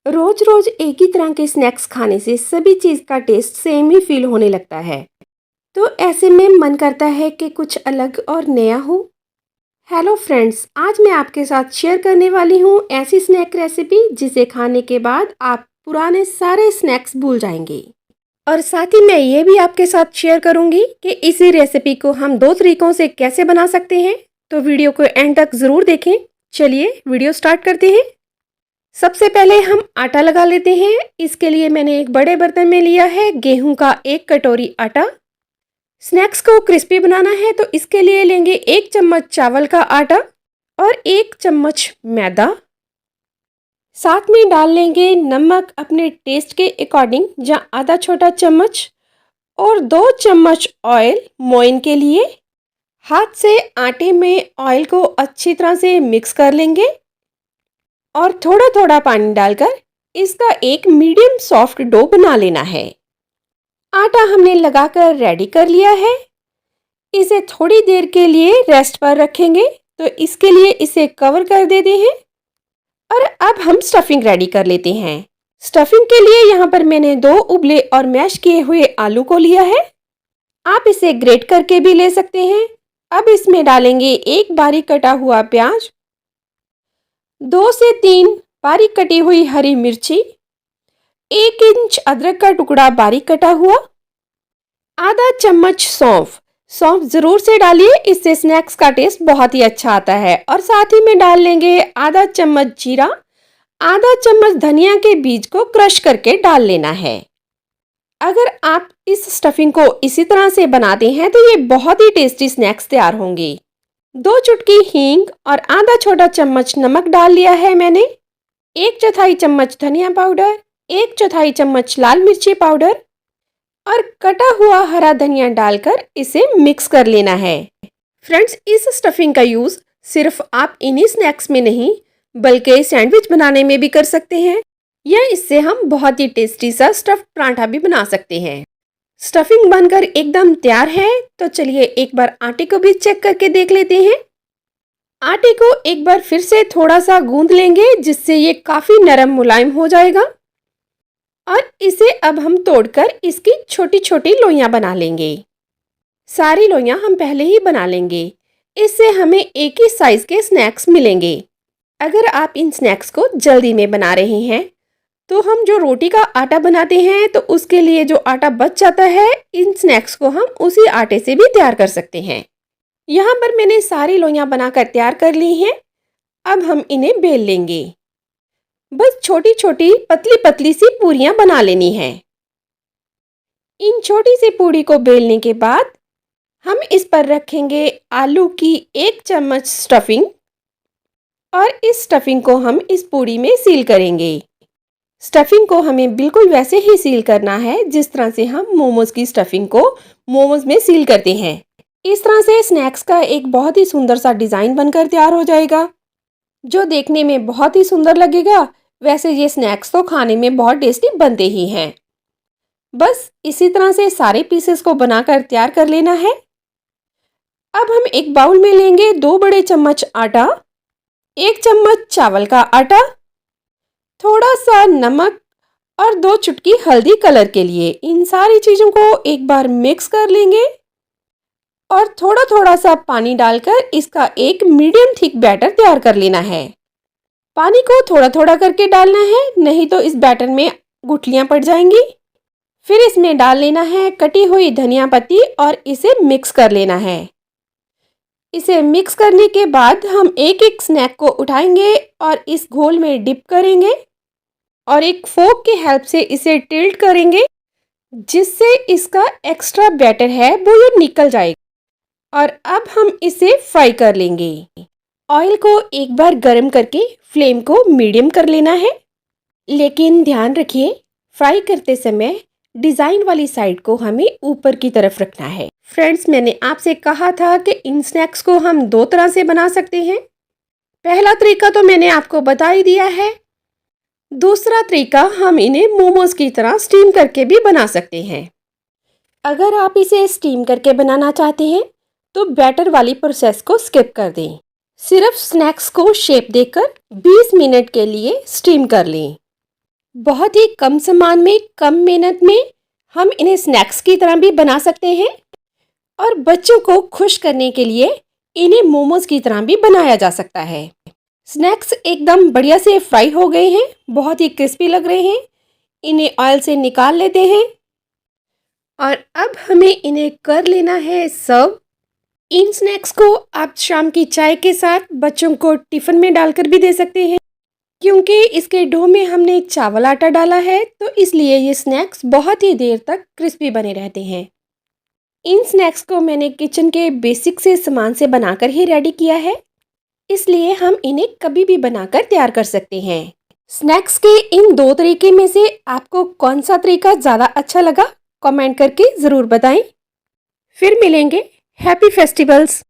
रोज रोज एक ही तरह के स्नैक्स खाने से सभी चीज़ का टेस्ट सेम ही फील होने लगता है। तो ऐसे में मन करता है कि कुछ अलग और नया हो। हेलो फ्रेंड्स, आज मैं आपके साथ शेयर करने वाली हूँ ऐसी स्नैक रेसिपी जिसे खाने के बाद आप पुराने सारे स्नैक्स भूल जाएंगे। और साथ ही मैं ये भी आपके साथ शेयर करूंगी कि इसी रेसिपी को हम दो तरीकों से कैसे बना सकते हैं। तो वीडियो को एंड तक ज़रूर देखें। चलिए वीडियो स्टार्ट करते हैं। सबसे पहले हम आटा लगा लेते हैं। इसके लिए मैंने एक बड़े बर्तन में लिया है गेहूं का 1 कटोरी आटा। स्नैक्स को क्रिस्पी बनाना है तो इसके लिए लेंगे 1 चम्मच चावल का आटा और 1 चम्मच मैदा। साथ में डाल लेंगे नमक अपने टेस्ट के अकॉर्डिंग, जहाँ आधा छोटा चम्मच, और 2 चम्मच ऑयल मोइन के लिए। हाथ से आटे में ऑयल को अच्छी तरह से मिक्स कर लेंगे और थोड़ा थोड़ा पानी डालकर इसका एक मीडियम सॉफ्ट डो बना लेना है। आटा हमने लगाकर रेडी कर लिया है। इसे थोड़ी देर के लिए रेस्ट पर रखेंगे, तो इसके लिए इसे कवर कर देते हैं। और अब हम स्टफिंग रेडी कर लेते हैं। स्टफिंग के लिए यहाँ पर मैंने 2 उबले और मैश किए हुए आलू को लिया है। आप इसे ग्रेट करके भी ले सकते हैं। अब इसमें डालेंगे 1 बारीक कटा हुआ प्याज, 2 से 3 बारीक कटी हुई हरी मिर्ची, 1 इंच अदरक का टुकड़ा बारीक कटा हुआ, आधा चम्मच सौंफ। सौंफ जरूर से डालिए, इससे स्नैक्स का टेस्ट बहुत ही अच्छा आता है। और साथ ही में डाल लेंगे आधा चम्मच जीरा, आधा चम्मच धनिया के बीज को क्रश करके डाल लेना है। अगर आप इस स्टफिंग को इसी तरह से बनाते हैं तो ये बहुत ही टेस्टी स्नैक्स तैयार होंगे। 2 चुटकी हींग और आधा छोटा चम्मच नमक डाल लिया है मैंने। 1/4 चम्मच धनिया पाउडर, 1/4 चम्मच लाल मिर्ची पाउडर और कटा हुआ हरा धनिया डालकर इसे मिक्स कर लेना है। फ्रेंड्स, इस स्टफिंग का यूज़ सिर्फ आप इन्हीं स्नैक्स में नहीं बल्कि सैंडविच बनाने में भी कर सकते हैं, या इससे हम बहुत ही टेस्टी सा स्टफ्ड पराठा भी बना सकते हैं। स्टफिंग बनकर एकदम तैयार है, तो चलिए एक बार आटे को भी चेक करके देख लेते हैं। आटे को एक बार फिर से थोड़ा सा गूंद लेंगे, जिससे ये काफ़ी नरम मुलायम हो जाएगा। और इसे अब हम तोड़कर इसकी छोटी छोटी लोइयां बना लेंगे। सारी लोइयां हम पहले ही बना लेंगे, इससे हमें एक ही साइज के स्नैक्स मिलेंगे। अगर आप इन स्नैक्स को जल्दी में बना रहे हैं तो हम जो रोटी का आटा बनाते हैं, तो उसके लिए जो आटा बच जाता है, इन स्नैक्स को हम उसी आटे से भी तैयार कर सकते हैं। यहाँ पर मैंने सारी लोइयां बनाकर तैयार कर ली हैं। अब हम इन्हें बेल लेंगे। बस छोटी छोटी पतली पतली सी पूरियां बना लेनी है। इन छोटी सी पूरी को बेलने के बाद हम इस पर रखेंगे आलू की 1 चम्मच स्टफिंग और इस स्टफिंग को हम इस पूरी में सील करेंगे। स्टफिंग को हमें बिल्कुल वैसे ही सील करना है जिस तरह से हम मोमोज की स्टफिंग को मोमोज में सील करते हैं। इस तरह से स्नैक्स का एक बहुत ही सुंदर सा डिज़ाइन बनकर तैयार हो जाएगा, जो देखने में बहुत ही सुंदर लगेगा। वैसे ये स्नैक्स तो खाने में बहुत टेस्टी बनते ही हैं। बस इसी तरह से सारे पीसेस को बनाकर तैयार कर लेना है। अब हम एक बाउल में लेंगे 2 बड़े चम्मच आटा, 1 चम्मच चावल का आटा, थोड़ा सा नमक और 2 चुटकी हल्दी कलर के लिए। इन सारी चीज़ों को एक बार मिक्स कर लेंगे और थोड़ा थोड़ा सा पानी डालकर इसका एक मीडियम थिक बैटर तैयार कर लेना है। पानी को थोड़ा थोड़ा करके डालना है, नहीं तो इस बैटर में गुठलियां पड़ जाएंगी। फिर इसमें डाल लेना है कटी हुई धनिया पत्ती और इसे मिक्स कर लेना है। इसे मिक्स करने के बाद हम एक एक स्नैक को उठाएंगे और इस घोल में डिप करेंगे और एक फोक की हेल्प से इसे टिल्ट करेंगे, जिससे इसका एक्स्ट्रा बैटर है वो ये निकल जाएगा। और अब हम इसे फ्राई कर लेंगे। ऑयल को एक बार गर्म करके फ्लेम को मीडियम कर लेना है, लेकिन ध्यान रखिए फ्राई करते समय डिज़ाइन वाली साइड को हमें ऊपर की तरफ रखना है। फ्रेंड्स, मैंने आपसे कहा था कि इन स्नैक्स को हम 2 तरह से बना सकते हैं। पहला तरीका तो मैंने आपको बता ही दिया है। दूसरा तरीका, हम इन्हें मोमोज की तरह स्टीम करके भी बना सकते हैं। अगर आप इसे स्टीम करके बनाना चाहते हैं तो बैटर वाली प्रोसेस को स्किप कर दें। सिर्फ स्नैक्स को शेप देकर 20 मिनट के लिए स्टीम कर लें। बहुत ही कम सामान में, कम मेहनत में हम इन्हें स्नैक्स की तरह भी बना सकते हैं और बच्चों को खुश करने के लिए इन्हें मोमोज की तरह भी बनाया जा सकता है। स्नैक्स एकदम बढ़िया से फ्राई हो गए हैं, बहुत ही क्रिस्पी लग रहे हैं। इन्हें ऑयल से निकाल लेते हैं और अब हमें इन्हें कर लेना है सर्व। इन स्नैक्स को आप शाम की चाय के साथ बच्चों को टिफ़िन में डालकर भी दे सकते हैं। क्योंकि इसके डो में हमने चावल आटा डाला है तो इसलिए ये स्नैक्स बहुत ही देर तक क्रिस्पी बने रहते हैं। इन स्नैक्स को मैंने किचन के बेसिक से सामान से बनाकर ही रेडी किया है, इसलिए हम इन्हें कभी भी बनाकर तैयार कर सकते हैं। स्नैक्स के इन दो तरीके में से आपको कौन सा तरीका ज़्यादा अच्छा लगा, कमेंट करके ज़रूर बताएं। फिर मिलेंगे। Happy festivals.